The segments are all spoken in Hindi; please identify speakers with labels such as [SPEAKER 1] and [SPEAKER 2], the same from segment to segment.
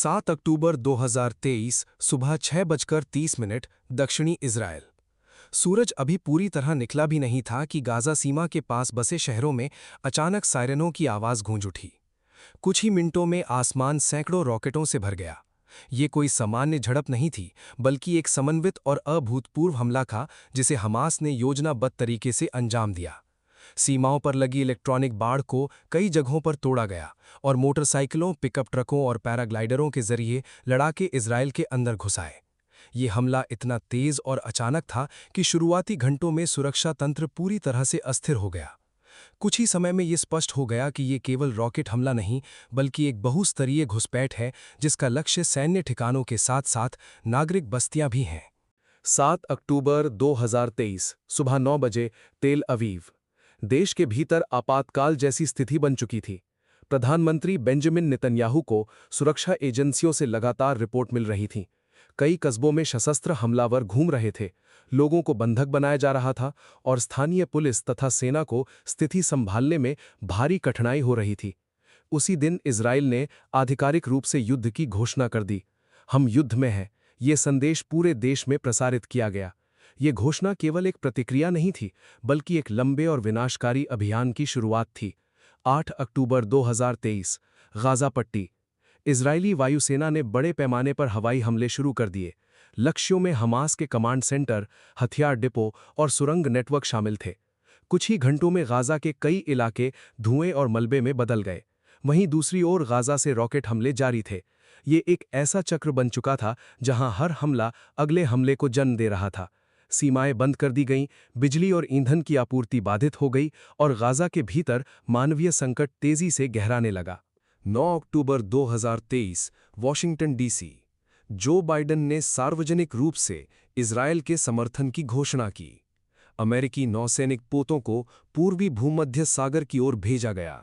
[SPEAKER 1] 7 अक्टूबर 2023 सुबह 6:30 दक्षिणी इज़राइल। सूरज अभी पूरी तरह निकला भी नहीं था कि गाज़ा सीमा के पास बसे शहरों में अचानक सायरनों की आवाज़ गूंज उठी। कुछ ही मिनटों में आसमान सैकड़ों रॉकेटों से भर गया। ये कोई सामान्य झड़प नहीं थी, बल्कि एक समन्वित और अभूतपूर्व हमला था जिसे हमास ने योजनाबद्ध तरीके से अंजाम दिया। सीमाओं पर लगी इलेक्ट्रॉनिक बाड़ को कई जगहों पर तोड़ा गया और मोटरसाइकिलों, पिकअप ट्रकों और पैराग्लाइडरों के जरिए लड़ाके इजराइल के अंदर घुसाए। ये हमला इतना तेज और अचानक था कि शुरुआती घंटों में सुरक्षा तंत्र पूरी तरह से अस्थिर हो गया। कुछ ही समय में ये स्पष्ट हो गया कि ये केवल रॉकेट हमला नहीं, बल्कि एक बहुस्तरीय घुसपैठ है जिसका लक्ष्य सैन्य ठिकानों के साथ साथ नागरिक बस्तियां भी हैं। 7 अक्टूबर 2023 सुबह 9 बजे तेल अवीव। देश के भीतर आपातकाल जैसी स्थिति बन चुकी थी। प्रधानमंत्री बेंजामिन नेतन्याहू को सुरक्षा एजेंसियों से लगातार रिपोर्ट मिल रही थी। कई कस्बों में सशस्त्र हमलावर घूम रहे थे, लोगों को बंधक बनाया जा रहा था और स्थानीय पुलिस तथा सेना को स्थिति संभालने में भारी कठिनाई हो रही थी। उसी दिन इजराइल ने आधिकारिक रूप से युद्ध की घोषणा कर दी। हम युद्ध में हैं, ये संदेश पूरे देश में प्रसारित किया गया। ये घोषणा केवल एक प्रतिक्रिया नहीं थी, बल्कि एक लंबे और विनाशकारी अभियान की शुरुआत थी। 8 अक्टूबर 2023 गाज़ा पट्टी। इजरायली वायुसेना ने बड़े पैमाने पर हवाई हमले शुरू कर दिए। लक्ष्यों में हमास के कमांड सेंटर, हथियार डिपो और सुरंग नेटवर्क शामिल थे। कुछ ही घंटों में गाज़ा के कई इलाके धुएं और मलबे में बदल गए। वहीं दूसरी ओर गाज़ा से रॉकेट हमले जारी थे। ये एक ऐसा चक्र बन चुका था जहां हर हमला अगले हमले को जन्म दे रहा था। सीमाएं बंद कर दी गईं, बिजली और ईंधन की आपूर्ति बाधित हो गई और गाज़ा के भीतर मानवीय संकट तेजी से गहराने लगा। 9 अक्टूबर 2023 वॉशिंगटन डीसी। जो बाइडेन ने सार्वजनिक रूप से इजरायल के समर्थन की घोषणा की। अमेरिकी नौसैनिक पोतों को पूर्वी भूमध्य सागर की ओर भेजा गया।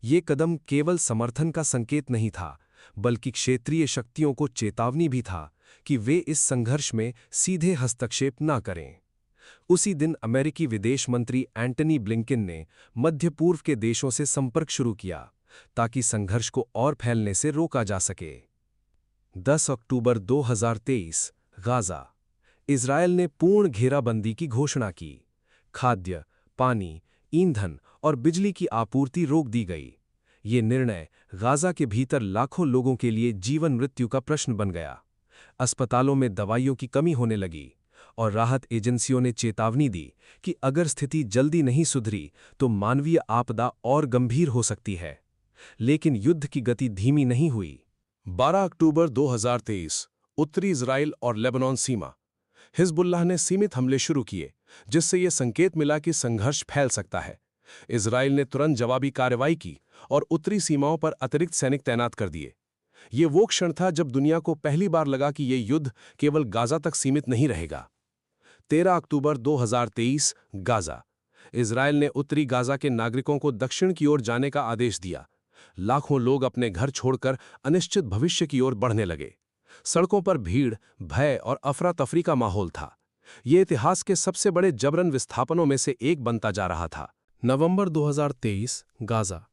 [SPEAKER 1] ये कदम केवल समर्थन का संकेत नहीं था, बल्कि क्षेत्रीय शक्तियों को चेतावनी भी था कि वे इस संघर्ष में सीधे हस्तक्षेप न करें। उसी दिन अमेरिकी विदेश मंत्री एंटनी ब्लिंकन ने मध्य पूर्व के देशों से संपर्क शुरू किया ताकि संघर्ष को और फैलने से रोका जा सके। 10 अक्टूबर 2023 गाज़ा। इजरायल ने पूर्ण घेराबंदी की घोषणा की। खाद्य, पानी, ईंधन और बिजली की आपूर्ति रोक दी गई। ये निर्णय गाज़ा के भीतर लाखों लोगों के लिए जीवन मृत्यु का प्रश्न बन गया। अस्पतालों में दवाइयों की कमी होने लगी और राहत एजेंसियों ने चेतावनी दी कि अगर स्थिति जल्दी नहीं सुधरी तो मानवीय आपदा और गंभीर हो सकती है। लेकिन युद्ध की गति धीमी नहीं हुई। 12 अक्टूबर 2023 उत्तरी इजराइल और लेबनान सीमा। हिजबुल्लाह ने सीमित हमले शुरू किए, जिससे यह संकेत मिला कि संघर्ष फैल सकता है। इजराइल ने तुरंत जवाबी कार्रवाई की और उत्तरी सीमाओं पर अतिरिक्त सैनिक तैनात कर दिए। ये वो क्षण था जब दुनिया को पहली बार लगा कि यह युद्ध केवल गाज़ा तक सीमित नहीं रहेगा। 13 अक्टूबर 2023 गाज़ा। इजराइल ने उत्तरी गाज़ा के नागरिकों को दक्षिण की ओर जाने का आदेश दिया। लाखों लोग अपने घर छोड़कर अनिश्चित भविष्य की ओर बढ़ने लगे। सड़कों पर भीड़, भय और अफरा तफरी का माहौल था। ये इतिहास के सबसे बड़े जबरन विस्थापनों में से एक बनता जा रहा था। नवंबर 2023 गाज़ा।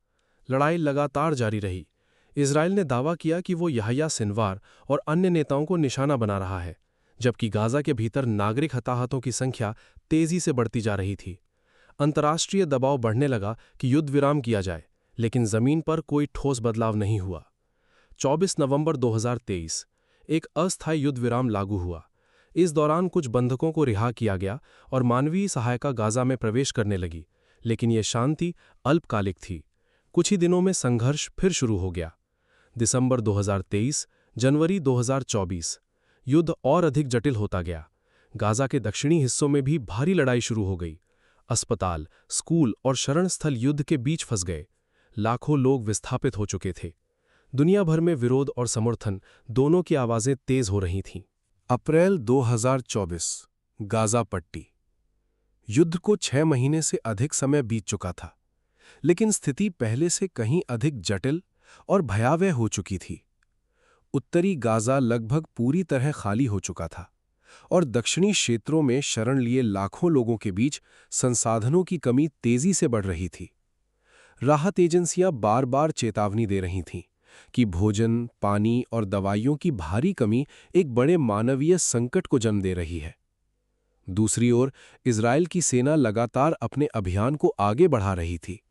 [SPEAKER 1] लड़ाई लगातार जारी रही। इजराइल ने दावा किया कि वो याह्या सिनवार और अन्य नेताओं को निशाना बना रहा है, जबकि गाज़ा के भीतर नागरिक हताहतों की संख्या तेजी से बढ़ती जा रही थी। अंतर्राष्ट्रीय दबाव बढ़ने लगा कि युद्ध विराम किया जाए, लेकिन जमीन पर कोई ठोस बदलाव नहीं हुआ। 24 नवंबर 2023 एक अस्थायी युद्ध विराम लागू हुआ। इस दौरान कुछ बंधकों को रिहा किया गया और मानवीय सहायता गाज़ा में प्रवेश करने लगी, लेकिन यह शांति अल्पकालिक थी। कुछ ही दिनों में संघर्ष फिर शुरू हो गया। दिसंबर 2023 जनवरी 2024 युद्ध और अधिक जटिल होता गया। गाज़ा के दक्षिणी हिस्सों में भी भारी लड़ाई शुरू हो गई। अस्पताल, स्कूल और शरण स्थल युद्ध के बीच फंस गए। लाखों लोग विस्थापित हो चुके थे। दुनिया भर में विरोध और समर्थन दोनों की आवाजें तेज हो रही थीं। अप्रैल 2024 गाज़ा पट्टी। युद्ध को 6 महीने से अधिक समय बीत चुका था, लेकिन स्थिति पहले से कहीं अधिक जटिल और भयावह हो चुकी थी। उत्तरी गाज़ा लगभग पूरी तरह खाली हो चुका था और दक्षिणी क्षेत्रों में शरण लिए लाखों लोगों के बीच संसाधनों की कमी तेजी से बढ़ रही थी। राहत एजेंसियां बार-बार चेतावनी दे रही थीं,
[SPEAKER 2] कि भोजन, पानी और दवाइयों की भारी कमी एक बड़े मानवीय संकट को जन्म दे रही है। दूसरी ओर, इजराइल की सेना लगातार अपने अभियान को आगे बढ़ा रही थी,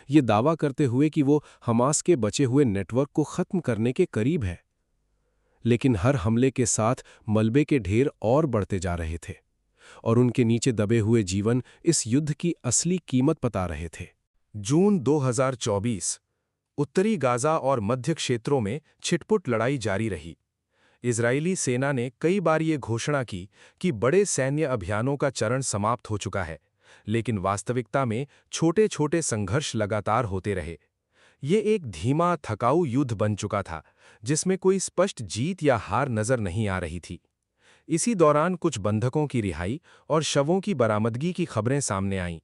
[SPEAKER 2] ये दावा करते हुए कि वो हमास के बचे हुए नेटवर्क को खत्म करने के करीब है। लेकिन हर हमले के साथ मलबे के ढेर और बढ़ते जा रहे थे और उनके नीचे दबे हुए जीवन इस युद्ध की असली कीमत बता रहे थे।
[SPEAKER 1] जून 2024। उत्तरी गाजा और मध्य क्षेत्रों में छिटपुट लड़ाई जारी रही। इजरायली सेना ने कई बार ये घोषणा की कि बड़े सैन्य अभियानों का चरण समाप्त हो चुका है, लेकिन वास्तविकता में छोटे-छोटे संघर्ष लगातार होते रहे। ये एक धीमा, थकाऊ युद्ध बन चुका था, जिसमें कोई स्पष्ट जीत या हार नजर नहीं आ रही थी। इसी दौरान कुछ बंधकों की रिहाई और शवों की बरामदगी की खबरें सामने आईं,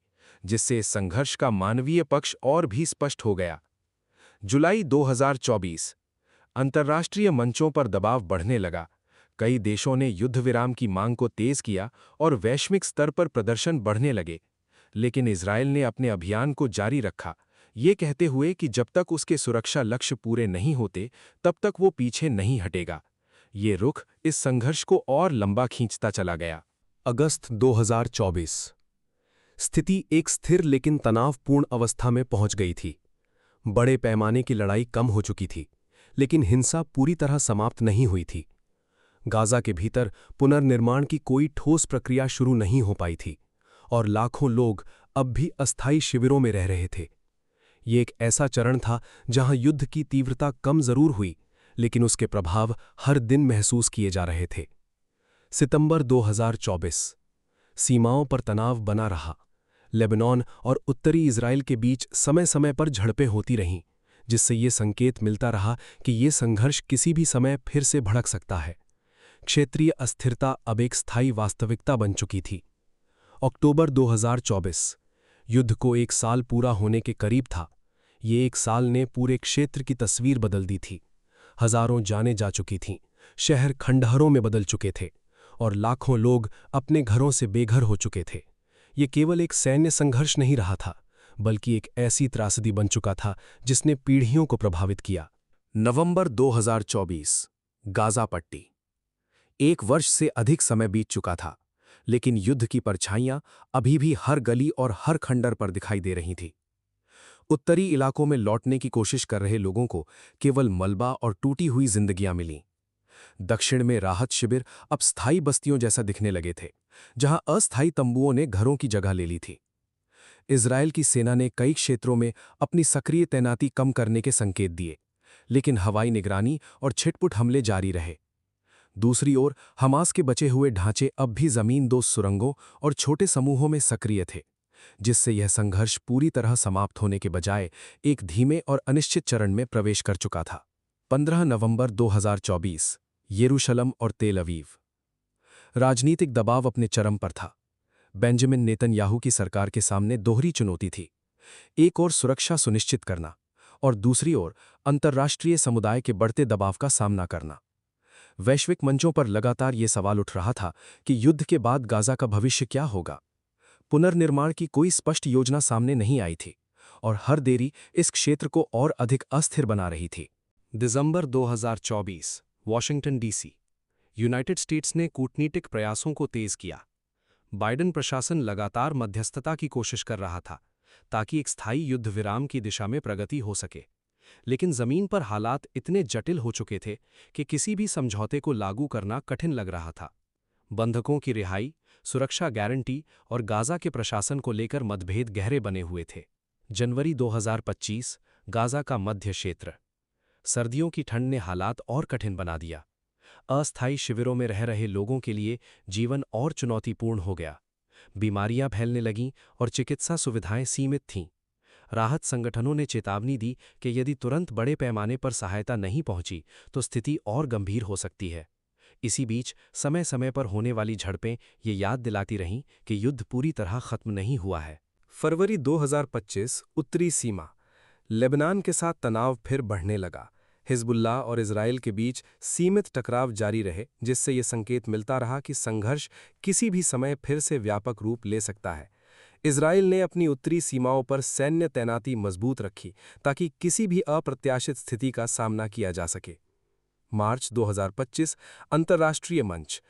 [SPEAKER 1] जिससे इस संघर्ष का मानवीय पक्ष और भी स्पष्ट हो गया। जुलाई 2024। अंतर्राष्ट्रीय मंचों पर दबाव बढ़ने लगा। कई देशों ने युद्ध विराम की मांग को तेज किया और वैश्विक स्तर पर प्रदर्शन बढ़ने लगे। लेकिन इजरायल ने अपने अभियान को जारी रखा, ये कहते हुए कि जब तक उसके सुरक्षा लक्ष्य पूरे नहीं होते, तब तक वो पीछे नहीं हटेगा। ये रुख इस संघर्ष को और लंबा खींचता चला गया।
[SPEAKER 2] अगस्त 2024। स्थिति एक स्थिर लेकिन तनावपूर्ण अवस्था में पहुंच गई थी। बड़े पैमाने की लड़ाई कम हो चुकी थी, लेकिन हिंसा पूरी तरह समाप्त नहीं हुई थी। गाजा के भीतर पुनर्निर्माण की कोई ठोस प्रक्रिया शुरू नहीं हो पाई थी और लाखों लोग अब भी अस्थायी शिविरों में रह रहे थे। ये एक ऐसा चरण था जहां युद्ध की तीव्रता कम जरूर हुई, लेकिन उसके प्रभाव हर दिन महसूस किए जा रहे थे। सितंबर 2024। सीमाओं पर तनाव बना रहा। लेबनान और उत्तरी इजराइल के बीच समय समय पर झड़पें होती रहीं, जिससे ये संकेत मिलता रहा कि ये संघर्ष किसी भी समय फिर से भड़क सकता है। क्षेत्रीय अस्थिरता अब एक स्थायी वास्तविकता बन चुकी थी। अक्टूबर 2024। युद्ध को एक साल पूरा होने के करीब था। ये एक साल ने पूरे क्षेत्र की तस्वीर बदल दी थी। हजारों जानें जा चुकी थीं, शहर खंडहरों में बदल चुके थे और लाखों लोग अपने घरों से बेघर हो चुके थे। ये केवल एक सैन्य संघर्ष नहीं रहा था, बल्कि एक ऐसी त्रासदी बन चुका था जिसने पीढ़ियों को प्रभावित किया।
[SPEAKER 1] नवंबर 2024। गाजा पट्टी। एक वर्ष से अधिक समय बीत चुका था, लेकिन युद्ध की परछाइयां अभी भी हर गली और हर खंडर पर दिखाई दे रही थीं। उत्तरी इलाकों में लौटने की कोशिश कर रहे लोगों को केवल मलबा और टूटी हुई जिंदगियां मिलीं। दक्षिण में राहत शिविर अब स्थायी बस्तियों जैसा दिखने लगे थे, जहां अस्थायी तंबुओं ने घरों की जगह ले ली थी। इजरायल की सेना ने कई क्षेत्रों में अपनी सक्रिय तैनाती कम करने के संकेत दिए, लेकिन हवाई निगरानी और छिटपुट हमले जारी रहे। दूसरी ओर हमास के बचे हुए ढांचे अब भी जमीन-दोज सुरंगों और छोटे समूहों में सक्रिय थे, जिससे यह संघर्ष पूरी तरह समाप्त होने के बजाय एक धीमे और अनिश्चित चरण में प्रवेश कर चुका था। 15 नवंबर 2024। यरूशलेम और तेल अवीव। राजनीतिक दबाव अपने चरम पर था। बेंजामिन नेतन्याहू की सरकार के सामने दोहरी चुनौती थी, एक ओर सुरक्षा सुनिश्चित करना और दूसरी ओर अंतर्राष्ट्रीय समुदाय के बढ़ते दबाव का सामना करना। वैश्विक मंचों पर लगातार ये सवाल उठ रहा था कि युद्ध के बाद गाजा का भविष्य क्या होगा। पुनर्निर्माण की कोई स्पष्ट योजना सामने नहीं आई थी और हर देरी इस क्षेत्र को और अधिक अस्थिर बना रही थी। दिसंबर 2024। Washington DC. यूनाइटेड स्टेट्स ने कूटनीतिक प्रयासों को तेज किया। बाइडेन प्रशासन लगातार मध्यस्थता की कोशिश कर रहा था, ताकि एक स्थायी युद्ध विराम की दिशा में प्रगति हो सके। लेकिन जमीन पर हालात इतने जटिल हो चुके थे कि किसी भी समझौते को लागू करना कठिन लग रहा था। बंधकों की रिहाई, सुरक्षा गारंटी और गाजा के प्रशासन को लेकर मतभेद गहरे बने हुए थे। जनवरी 2025। गाजा का मध्य क्षेत्र। सर्दियों की ठंड ने हालात और कठिन बना दिया। अस्थायी शिविरों में रह रहे लोगों के लिए जीवन और चुनौतीपूर्ण हो गया। बीमारियां फैलने लगीं और चिकित्सा सुविधाएं सीमित थीं। राहत संगठनों ने चेतावनी दी कि यदि तुरंत बड़े पैमाने पर सहायता नहीं पहुंची तो स्थिति और गंभीर हो सकती है। इसी बीच समय समय पर होने वाली झड़पें ये याद दिलाती रहीं कि युद्ध पूरी तरह खत्म नहीं हुआ है। फरवरी 2025। उत्तरी सीमा। लेबनान के साथ तनाव फिर बढ़ने लगा। हिजबुल्लाह और इजराइल के बीच सीमित टकराव जारी रहे, जिससे ये संकेत मिलता रहा कि संघर्ष किसी भी समय फिर से व्यापक रूप ले सकता है। इजराइल ने अपनी उत्तरी सीमाओं पर सैन्य तैनाती मजबूत रखी ताकि किसी भी अप्रत्याशित स्थिति का सामना किया जा सके। मार्च 2025 अंतर्राष्ट्रीय मंच।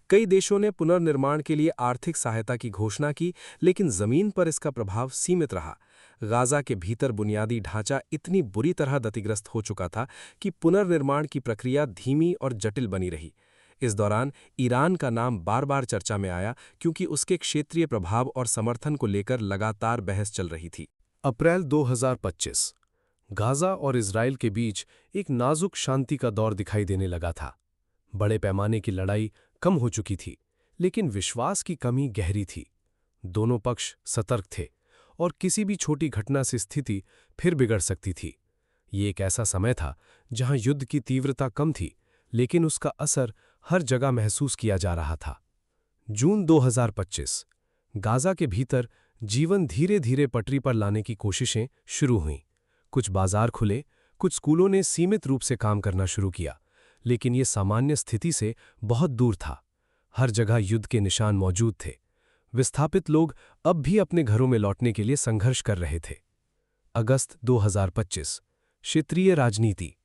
[SPEAKER 1] कई देशों ने पुनर्निर्माण के लिए आर्थिक सहायता की घोषणा की, लेकिन जमीन पर इसका प्रभाव सीमित रहा। गाजा के भीतर बुनियादी ढांचा इतनी बुरी तरह क्षतिग्रस्त हो चुका था कि पुनर्निर्माण की प्रक्रिया धीमी और जटिल बनी रही। इस दौरान ईरान का नाम बार बार चर्चा में आया क्योंकि उसके क्षेत्रीय प्रभाव और समर्थन को लेकर लगातार बहस चल रही थी।
[SPEAKER 2] अप्रैल 2025 गाजा और इजराइल के बीच एक नाजुक शांति का दौर दिखाई देने लगा था। बड़े पैमाने की लड़ाई कम हो चुकी थी, लेकिन विश्वास की कमी गहरी थी। दोनों पक्ष सतर्क थे और किसी भी छोटी घटना से स्थिति फिर बिगड़ सकती थी। ये एक ऐसा समय था जहां युद्ध की तीव्रता कम थी, लेकिन उसका असर हर जगह महसूस किया जा रहा था। जून 2025 गाजा के भीतर जीवन धीरे धीरे पटरी पर लाने की कोशिशें शुरू हुईं। कुछ बाजार खुले, कुछ स्कूलों ने सीमित रूप से काम करना शुरू किया, लेकिन ये सामान्य स्थिति से बहुत दूर था। हर जगह युद्ध के निशान मौजूद थे। विस्थापित लोग अब भी अपने घरों में लौटने के लिए संघर्ष कर रहे थे। अगस्त 2025 क्षेत्रीय राजनीति।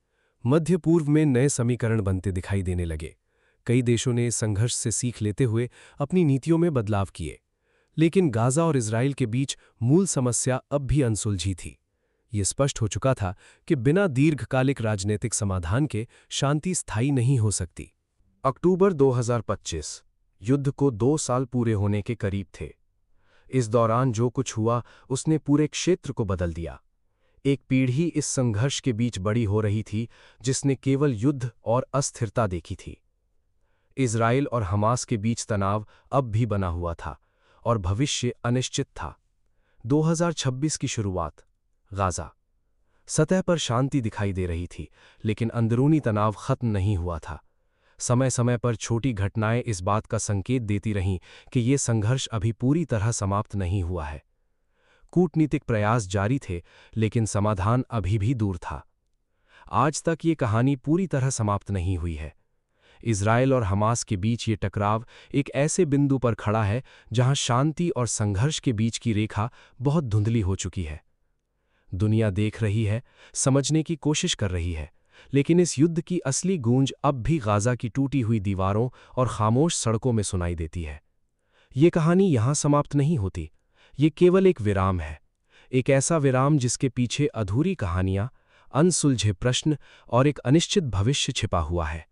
[SPEAKER 2] मध्य पूर्व में नए समीकरण बनते दिखाई देने लगे। कई देशों ने इस संघर्ष से सीख लेते हुए अपनी नीतियों में बदलाव किए, लेकिन गाजा और इजराइल के बीच मूल समस्या अब भी अनसुलझी थी। ये स्पष्ट हो चुका था कि बिना दीर्घकालिक राजनीतिक समाधान के शांति स्थायी नहीं हो सकती। अक्टूबर 2025 युद्ध को 2 साल पूरे होने के करीब थे। इस दौरान जो कुछ हुआ उसने पूरे क्षेत्र को बदल दिया। एक पीढ़ी इस संघर्ष के बीच बड़ी हो रही थी जिसने केवल युद्ध और अस्थिरता देखी थी। इजराइल और हमास के बीच तनाव अब भी बना हुआ था और भविष्य अनिश्चित था। 2026 की शुरुआत। गाजा। सतह पर शांति दिखाई दे रही थी, लेकिन अंदरूनी तनाव खत्म नहीं हुआ था। समय समय पर छोटी घटनाएं इस बात का संकेत देती रहीं कि ये संघर्ष अभी पूरी तरह समाप्त नहीं हुआ है। कूटनीतिक प्रयास जारी थे, लेकिन समाधान अभी भी दूर था। आज तक ये कहानी पूरी तरह समाप्त नहीं हुई है। इजराइल और हमास के बीच ये टकराव एक ऐसे बिंदु पर खड़ा है जहां शांति और संघर्ष के बीच की रेखा बहुत धुंधली हो चुकी है। दुनिया देख रही है, समझने की कोशिश कर रही है, लेकिन इस युद्ध की असली गूंज अब भी गाजा की टूटी हुई दीवारों और खामोश सड़कों में सुनाई देती है। ये कहानी यहां समाप्त नहीं होती। ये केवल एक विराम है, एक ऐसा विराम जिसके पीछे अधूरी कहानियां, अनसुलझे प्रश्न और एक अनिश्चित भविष्य छिपा हुआ है।